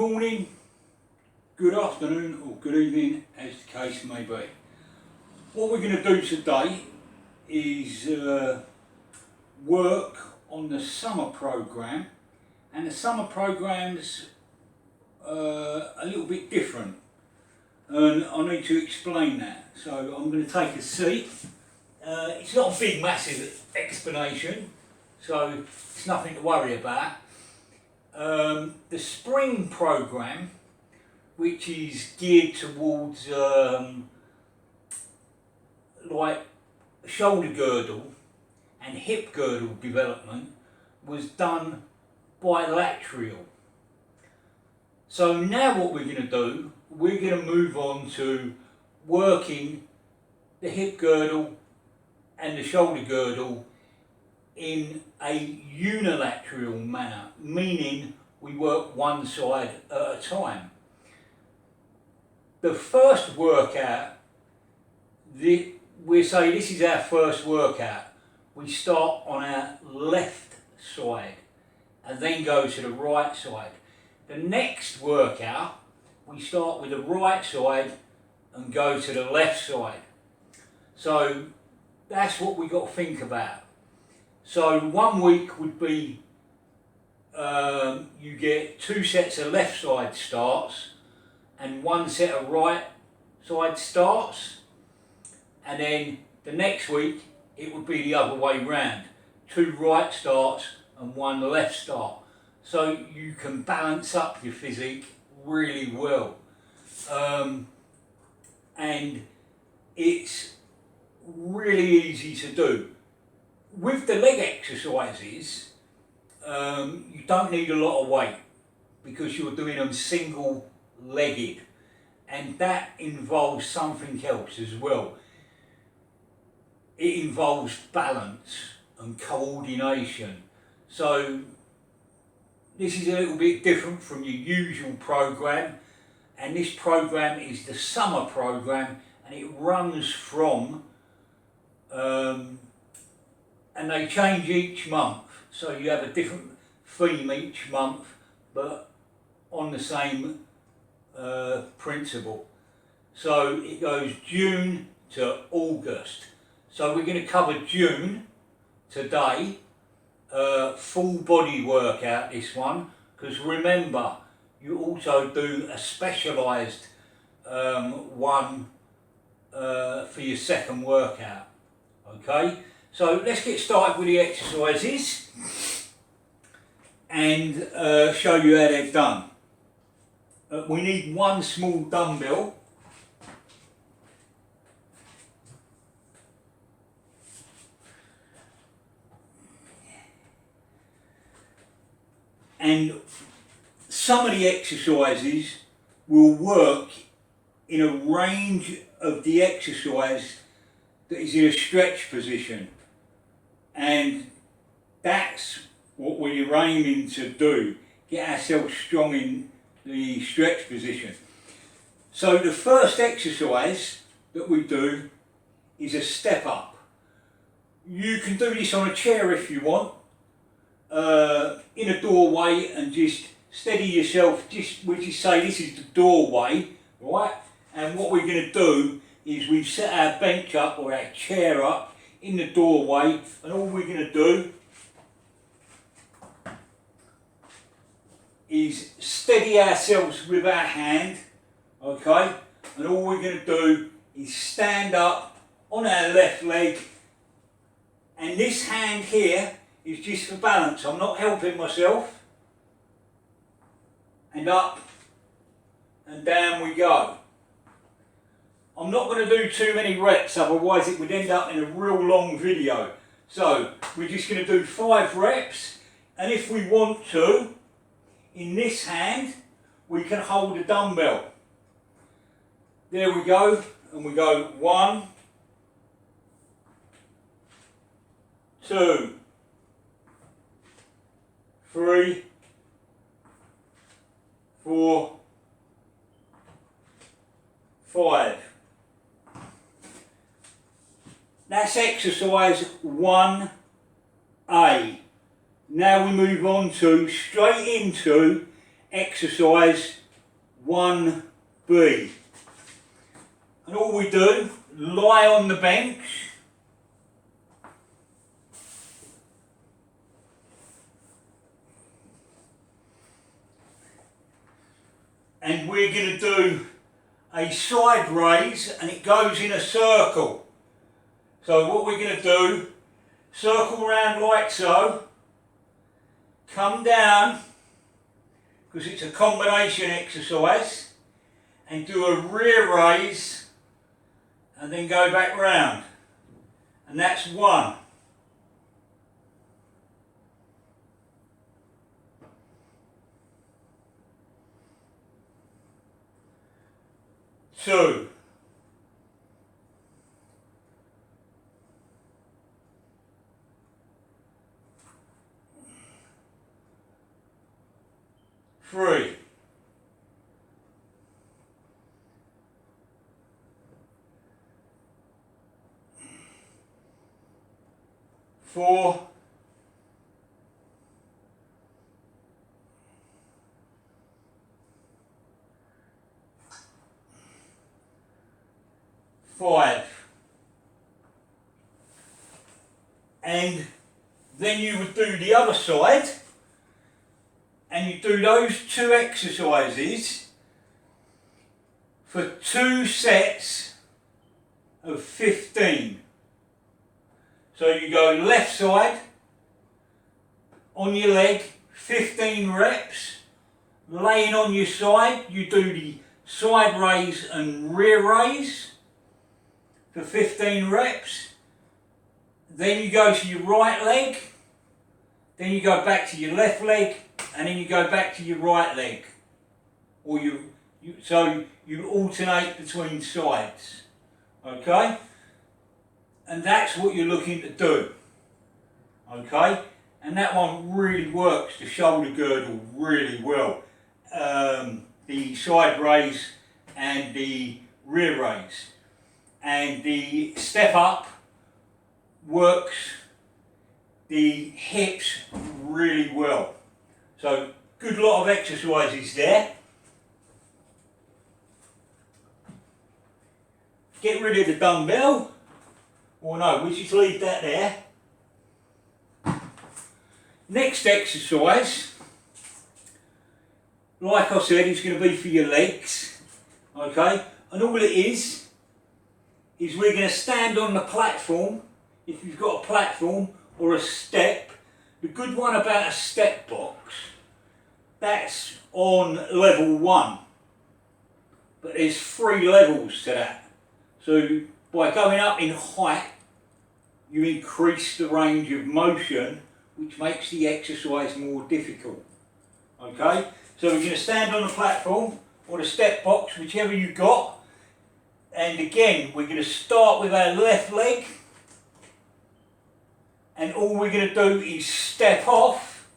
morning, good afternoon or good evening as the case may be. What we're going to do today is work on the summer programme, and the summer programme's a little bit different and I need to explain that. So I'm going to take a seat. It's not a big massive explanation, so it's nothing to worry about. The spring programme, which is geared towards like shoulder girdle and hip girdle development, was done bilateral. So now what we're going to do, we're going to move on to working the hip girdle and the shoulder girdle in a unilateral manner, meaning we work one side at a time. The first workout, we say this is our first workout. We start on our left side and then go to the right side. The next workout, we start with the right side and go to the left side. So that's what we got to think about. So 1 week would be you get 2 sets of left side starts and 1 set of right side starts, and then the next week it would be the other way round, 2 right starts and 1 left start, so you can balance up your physique really well, and it's really easy to do. With the leg exercises, you don't need a lot of weight because you're doing them single-legged, and that involves something else as well. It involves balance and coordination. So this is a little bit different from your usual program, and this program is the summer program, and it runs from and they change each month, so you have a different theme each month, but on the same principle. So it goes June to August. So we're going to cover June today, full body workout this one, because remember you also do a specialised one for your second workout. Okay, so let's get started with the exercises and show you how they're done. We need 1 small dumbbell, and some of the exercises will work in a range of the exercise that is in a stretch position, and that's what we're aiming to do, get ourselves strong in the stretch position. So the first exercise that we do is a step up. You can do this on a chair if you want, in a doorway, and just steady yourself. We just say this is the doorway, right? And what we're going to do is we've set our bench up or our chair up in the doorway, and all we're going to do is steady ourselves with our hand, okay? And all we're going to do is stand up on our left leg, and this hand here is just for balance. I'm not helping myself. And up and down we go. I'm not going to do too many reps, otherwise it would end up in a real long video. So we're just going to do 5 reps, and if we want to, in this hand we can hold a dumbbell. There we go, and we go 1, 2, 3, 4, 5. That's exercise 1A. Now we move on to straight into exercise 1B. And all we do, lie on the bench, and we're going to do a side raise, and it goes in a circle. So what we're going to do, circle around like so, come down, because it's a combination exercise, and do a rear raise, and then go back round. And that's 1. 2. 3. 4. 5. And then you would do the other side, and you do those 2 exercises for 2 sets of 15. So you go left side, on your leg, 15 reps, laying on your side, you do the side raise and rear raise for 15 reps. Then you go to your right leg, then you go back to your left leg, and then you go back to your right leg. Or so you alternate between sides. Okay? And that's what you're looking to do. Okay? And that one really works the shoulder girdle really well. The side raise and the rear raise. And the step up works the hips really well. So good lot of exercises there. Get rid of the dumbbell. Or no, we just leave that there. Next exercise, like I said, is going to be for your legs. Okay? And all it is we're going to stand on the platform, if you've got a platform or a step. The good one about a step box, that's on level 1. But there's 3 levels to that. So by going up in height, you increase the range of motion, which makes the exercise more difficult. Okay? So we're going to stand on the platform or the step box, whichever you've got. And again, we're going to start with our left leg. And all we're going to do is step off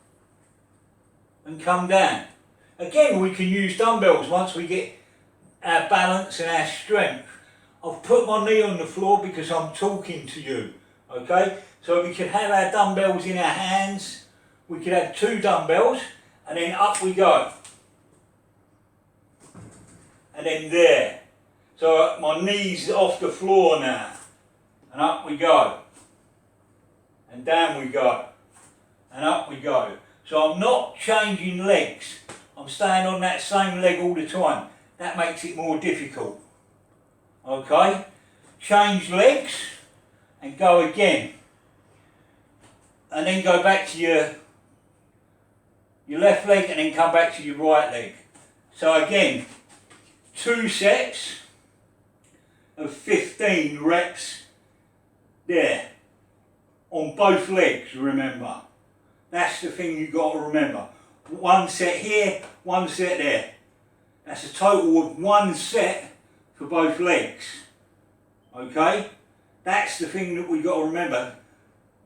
and come down. Again, we can use dumbbells once we get our balance and our strength. I've put my knee on the floor because I'm talking to you. Okay? So we can have our dumbbells in our hands. We could have 2 dumbbells, and then up we go. And then there. So my knees off the floor now. And up we go. And down we go. And up we go. So I'm not changing legs. I'm staying on that same leg all the time. That makes it more difficult. Okay? Change legs and go again. And then go back to your left leg and then come back to your right leg. So again, 2 sets of 15 reps there. On both legs, remember. That's the thing you've got to remember. 1 set here, 1 set there. That's a total of 1 set for both legs. Okay? That's the thing that we've got to remember.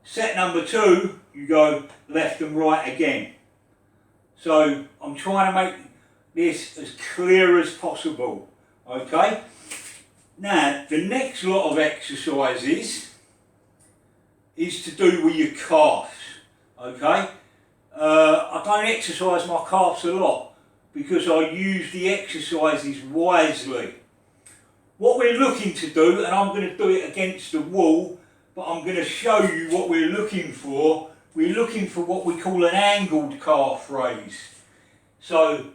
Set number 2, you go left and right again. So I'm trying to make this as clear as possible. Okay? Now, the next lot of exercises is to do with your calves. Okay? I don't exercise my calves a lot, because I use the exercises wisely. What we're looking to do, and I'm going to do it against the wall, but I'm going to show you what we're looking for. We're looking for what we call an angled calf raise. So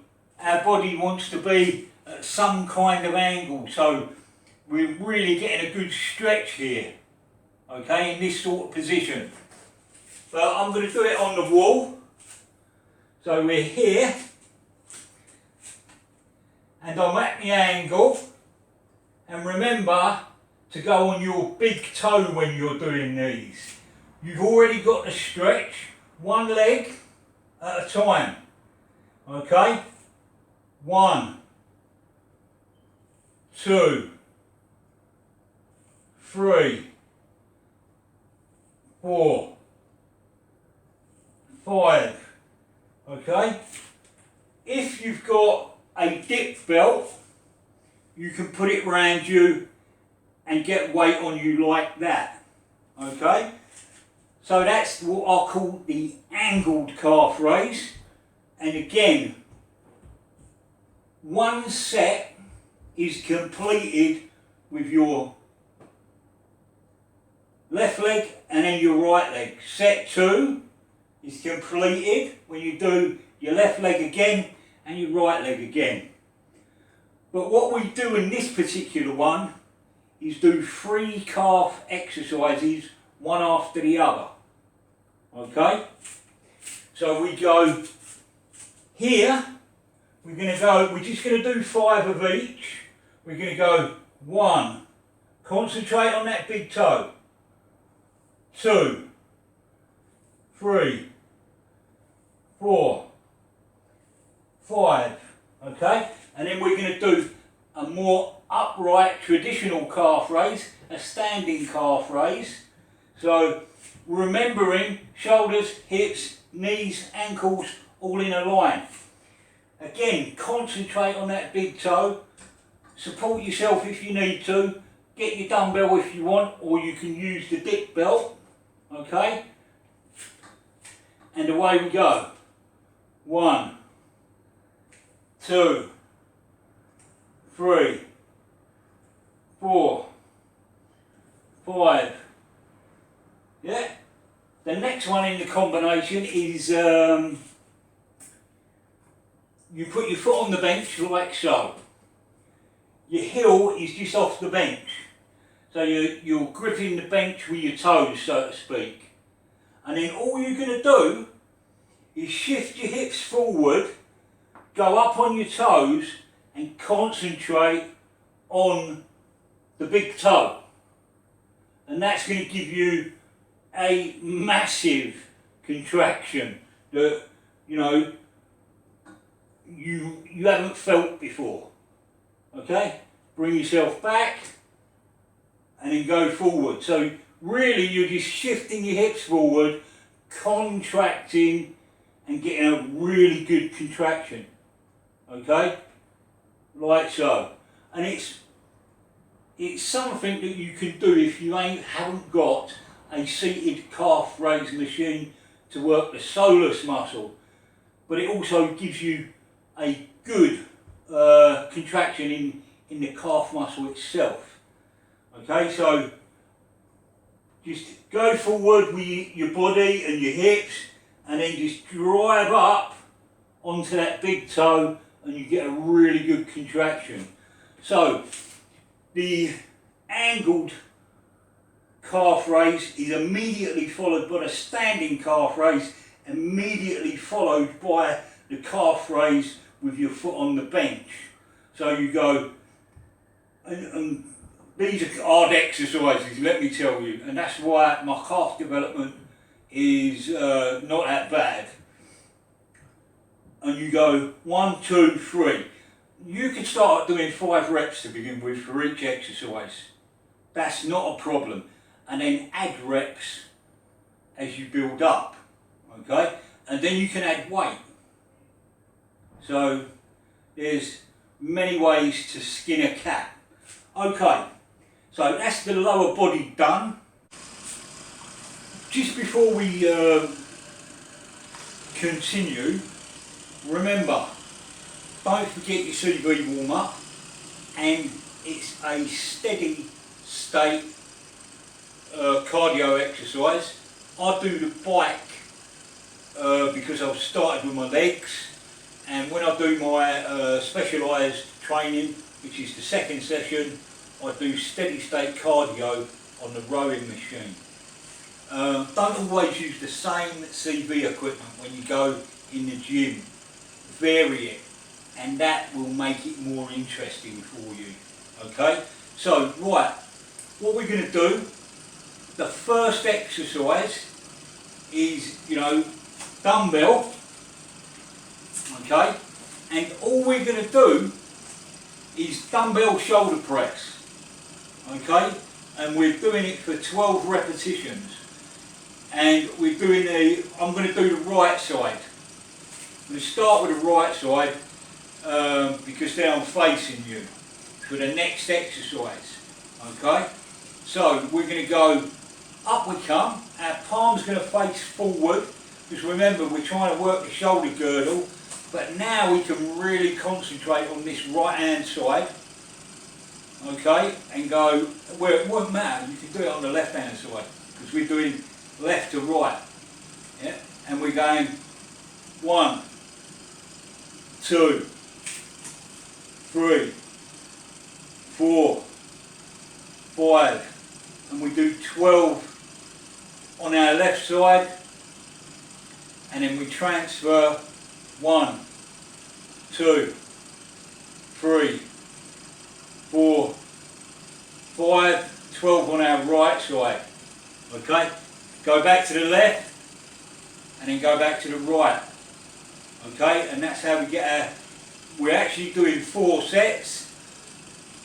our body wants to be at some kind of angle, so we're really getting a good stretch here, okay, in this sort of position. But I'm going to do it on the wall. So we're here, and I'm at the angle, and remember to go on your big toe when you're doing these. You've already got the stretch, one leg at a time, okay? 1, 2, 3, 4, 5, okay? If you've got a dip belt, you can put it around you and get weight on you like that, okay? So that's what I call the angled calf raise. And again, one set is completed with your left leg and then your right leg. Set 2 is completed when you do your left leg again and your right leg again. But what we do in this particular one is do 3 calf exercises, one after the other. Okay? So we go here, we're just going to do 5 of each. We're going to go 1, concentrate on that big toe. 2, 3, 4, 5, okay? And then we're going to do a more upright traditional calf raise, a standing calf raise. So remembering shoulders, hips, knees, ankles all in a line. Again, concentrate on that big toe, support yourself if you need to, get your dumbbell if you want, or you can use the dip belt, okay? And away we go. 1, 2, 3, 4, 5. Yeah. The next one in the combination is you put your foot on the bench like so. Your heel is just off the bench. So you're gripping the bench with your toes, so to speak. And then all you're going to do is shift your hips forward, go up on your toes and concentrate on the big toe. And that's going to give you a massive contraction that, you know, you haven't felt before. Okay? Bring yourself back and then go forward. So really you're just shifting your hips forward, contracting and getting a really good contraction. Okay? Like so. And it's something that you can do if you haven't got a seated calf raise machine to work the soleus muscle, but it also gives you a good contraction in the calf muscle itself. Okay, so just go forward with your body and your hips and then just drive up onto that big toe and you get a really good contraction. So the angled calf raise is immediately followed by the standing calf raise, immediately followed by the calf raise with your foot on the bench. So you go, and these are hard exercises, let me tell you, and that's why my calf development is not that bad. And you go 1, 2, 3. You can start doing 5 reps to begin with for each exercise. That's not a problem. And then add reps as you build up, okay? And then you can add weight. So there's many ways to skin a cat. Okay, so that's the lower body done. Just before we continue, remember don't forget your CV warmer, and it's a steady state cardio exercise. I do the bike because I've started with my legs, and when I do my specialised training, which is the second session, I do steady state cardio on the rowing machine. Don't always use the same CV equipment when you go in the gym. Vary it, and that will make it more interesting for you. Okay, so right, what we're going to do, the first exercise is, dumbbell, okay, and all we're going to do is dumbbell shoulder press, okay, and we're doing it for 12 repetitions, and I'm going to do the right side. I'm going to start with the right side because then I'm facing you for the next exercise, okay. So we're going to go up we come, our palm's going to face forward, because remember we're trying to work the shoulder girdle, but now we can really concentrate on this right hand side, okay, and go, well, it won't matter, you can do it on the left hand side, because we're doing left to right, yeah, and we're going 1, 2, 3, 4, 5, and we do 12 on our left side, and then we transfer 1, 2, 3, 4, 5, 12 on our right side. Okay, go back to the left and then go back to the right. Okay, and that's how we get our, we're actually doing 4 sets,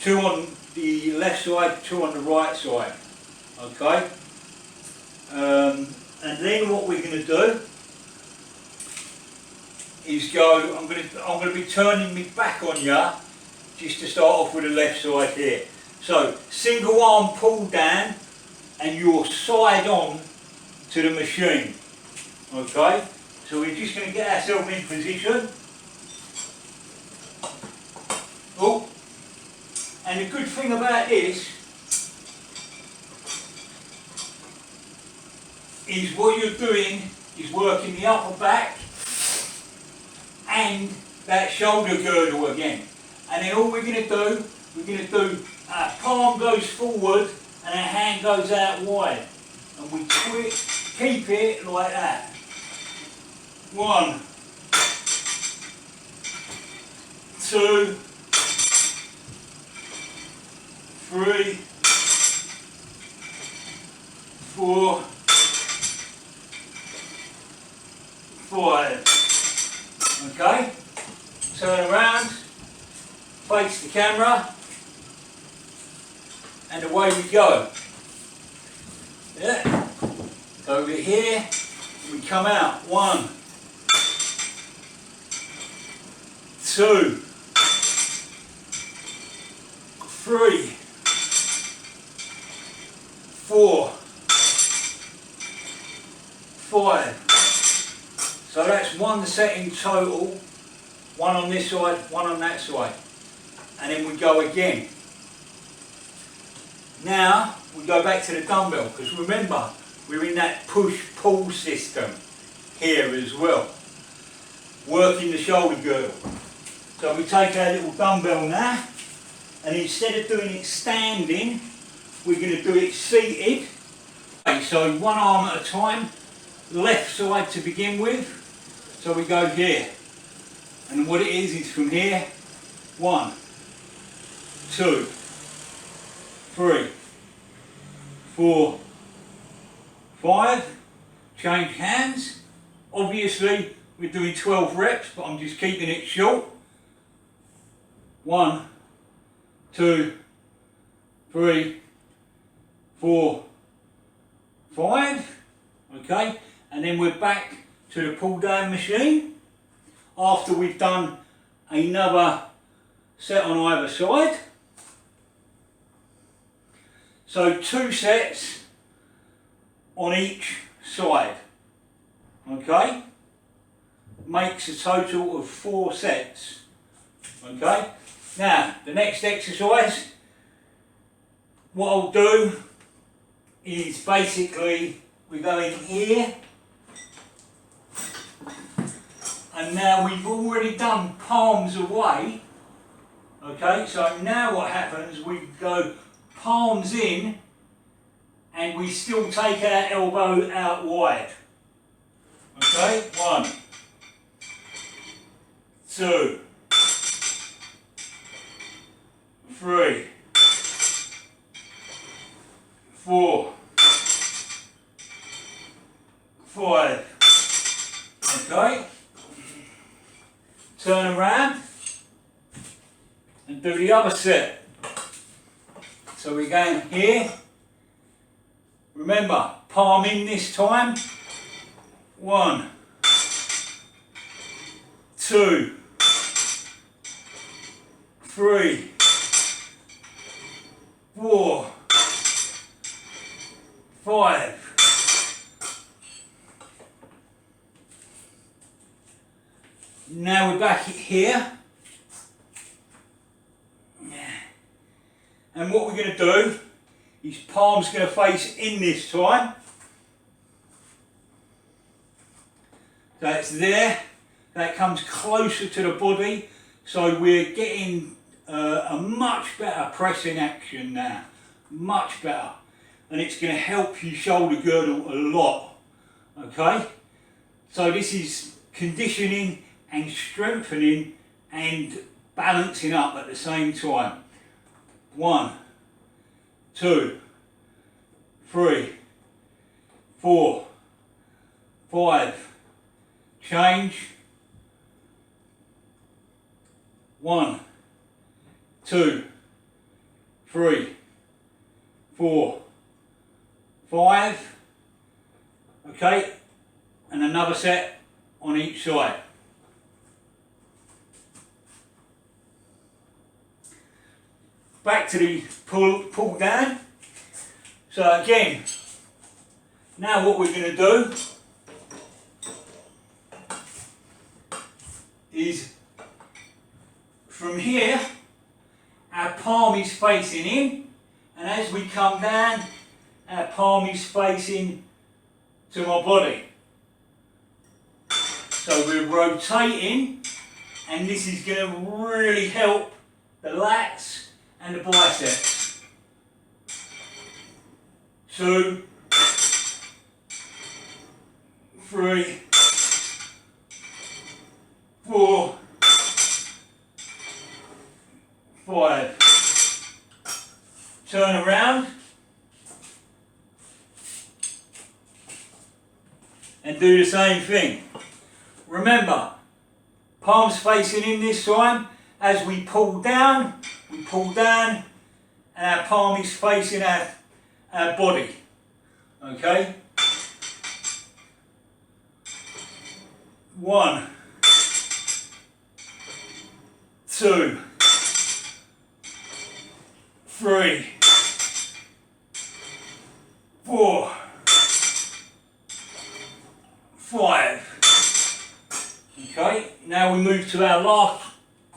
2 on the left side, 2 on the right side. Okay, and then what we're going to do is go, I'm going to be turning me back on you just to start off with the left side here. So single arm pull down and you're side on to the machine. Okay, so we're just going to get ourselves in position. Oh, and the good thing about this is what you're doing is working the upper back and that shoulder girdle again. And then all we're going to do, our palm goes forward and our hand goes out wide. And we keep it like that. 1, 2, 3, 4, 5. Okay, turn around, face the camera, and away we go. Yeah, over here, we come out. 1, 2, 3, 4, 5. So that's 1 set in total, 1 on this side, 1 on that side. And then we go again. Now we go back to the dumbbell, because remember, we're in that push-pull system here as well, working the shoulder girdle. So we take our little dumbbell now, and instead of doing it standing, we're going to do it seated. Okay, so 1 arm at a time, left side to begin with. So we go here, and what it is from here, 1, 2, 3, 4, 5, change hands. Obviously we're doing 12 reps, but I'm just keeping it short. 1, 2, 3, 4, 5, okay, and then we're back to the pull down machine after we've done another set on either side. So 2 sets on each side, okay, makes a total of 4 sets Okay, now the next exercise, what I'll do is basically we go in here, and now we've already done palms away. Okay, so now what happens, we go palms in and we still take our elbow out wide. Okay, 1, 2, 3, 4, 5. Okay, turn around and do the other set. So we're going here. Remember, palm in this time. 1, 2, 3, 4, 5. Now we're back here. And what we're going to do is palm's going to face in this time. So it's there, that comes closer to the body, so we're getting a much better pressing action now, much better, and it's going to help your shoulder girdle a lot. Okay, so this is conditioning and strengthening and balancing up at the same time. 1, 2, 3, 4, 5. Change. 1, 2, 3, 4, 5. Okay, and another set on each side. Back to the pull down. So again, now what we're going to do is from here, our palm is facing in, and as we come down, our palm is facing to my body. So we're rotating, and this is going to really help the lats and the biceps. 2, 3, 4, 5. Turn around and do the same thing. Remember, palms facing in this time. As we pull down, and our palm is facing our body. Okay? 1, 2, 3, 4, 5. Okay, now we move to our last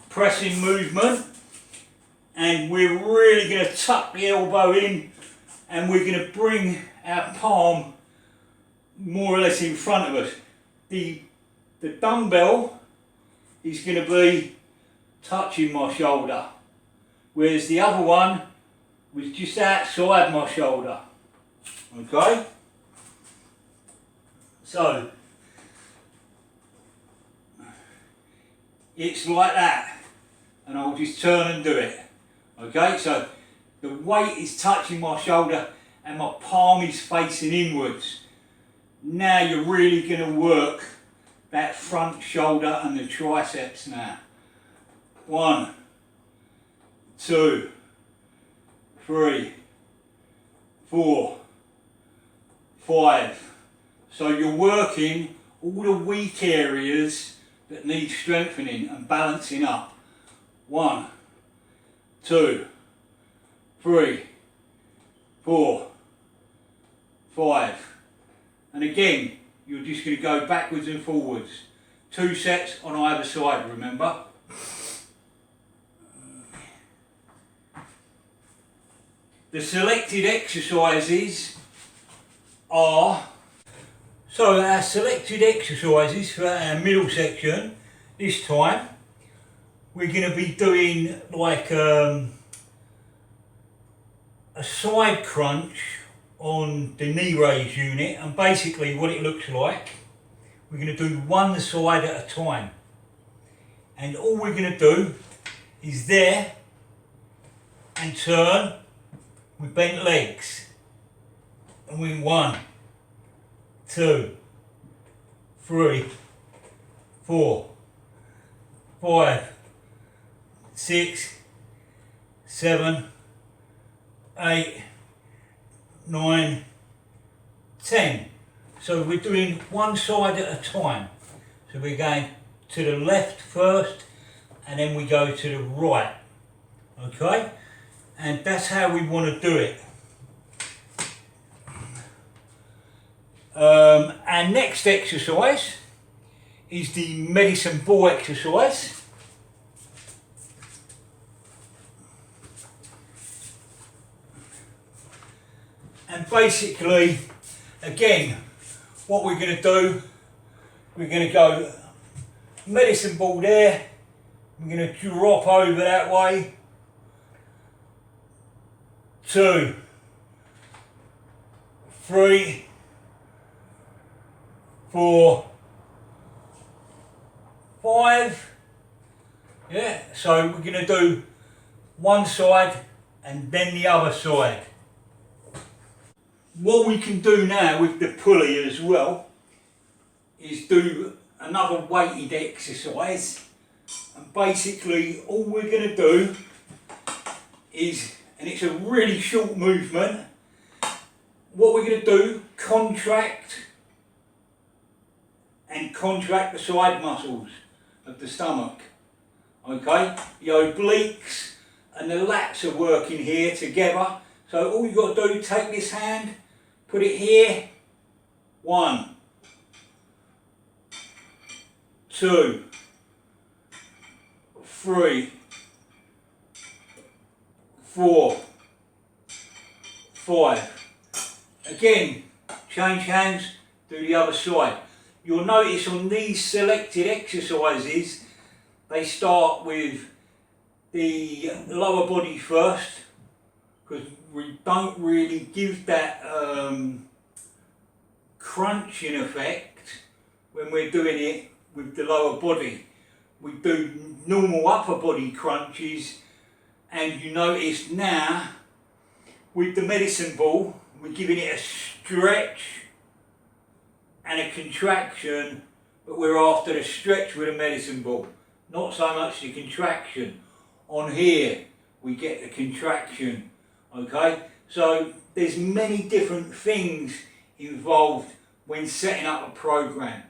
pressing movement, and we're really going to tuck the elbow in, and we're going to bring our palm more or less in front of us. The dumbbell is going to be touching my shoulder, whereas the other one was just outside my shoulder. Okay? So, it's like that, and I'll just turn and do it. Okay, so the weight is touching my shoulder and my palm is facing inwards. Now you're really going to work that front shoulder and the triceps now. 1, 2, 3, 4, 5. So you're working all the weak areas that need strengthening and balancing up. 1, 2, 3, 4, 5. And again, you're just going to go backwards and forwards. 2 sets on either side, remember? The selected exercises are, so our selected exercises for our middle section this time, we're going to be doing like a side crunch on the knee raise unit, and basically what it looks like, we're going to do one side at a time, and all we're going to do is there and turn with bent legs, and we 1, 2, 3, 4, 5, 6, 7, 8, 9, 10. So we're doing one side at a time. So we're going to the left first, and then we go to the right. Okay? And that's how we want to do it. Our next exercise is the medicine ball exercise. And basically, again, what we're going to do, we're going to go medicine ball there, we're going to drop over that way, 2, 3, 4, 5, yeah, so we're going to do one side and then the other side. What we can do now with the pulley as well is do another weighted exercise, and basically all we're going to do is, and it's a really short movement, what we're going to do, contract the side muscles of the stomach, okay? The obliques and the lats are working here together, so all you've got to do, take this hand, put it here, 1, 2, 3, 4, 5. Again, change hands, do the other side. You'll notice on these selected exercises, they start with the lower body first, because we don't really give that crunching effect when we're doing it with the lower body. We do normal upper body crunches, and you notice now with the medicine ball we're giving it a stretch and a contraction, but we're after the stretch with a medicine ball, not so much the contraction. On here we get the contraction. Okay, so there's many different things involved when setting up a program.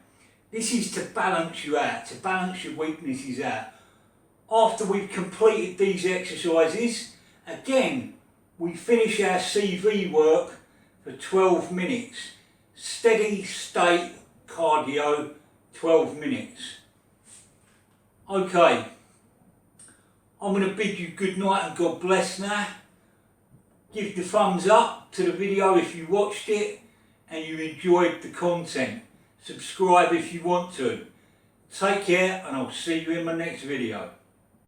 This is to balance you out, to balance your weaknesses out. After we've completed these exercises, again, we finish our CV work for 12 minutes. Steady state cardio, 12 minutes. Okay, I'm going to bid you good night and God bless now. Give the thumbs up to the video if you watched it and you enjoyed the content. Subscribe if you want to. Take care, and I'll see you in my next video.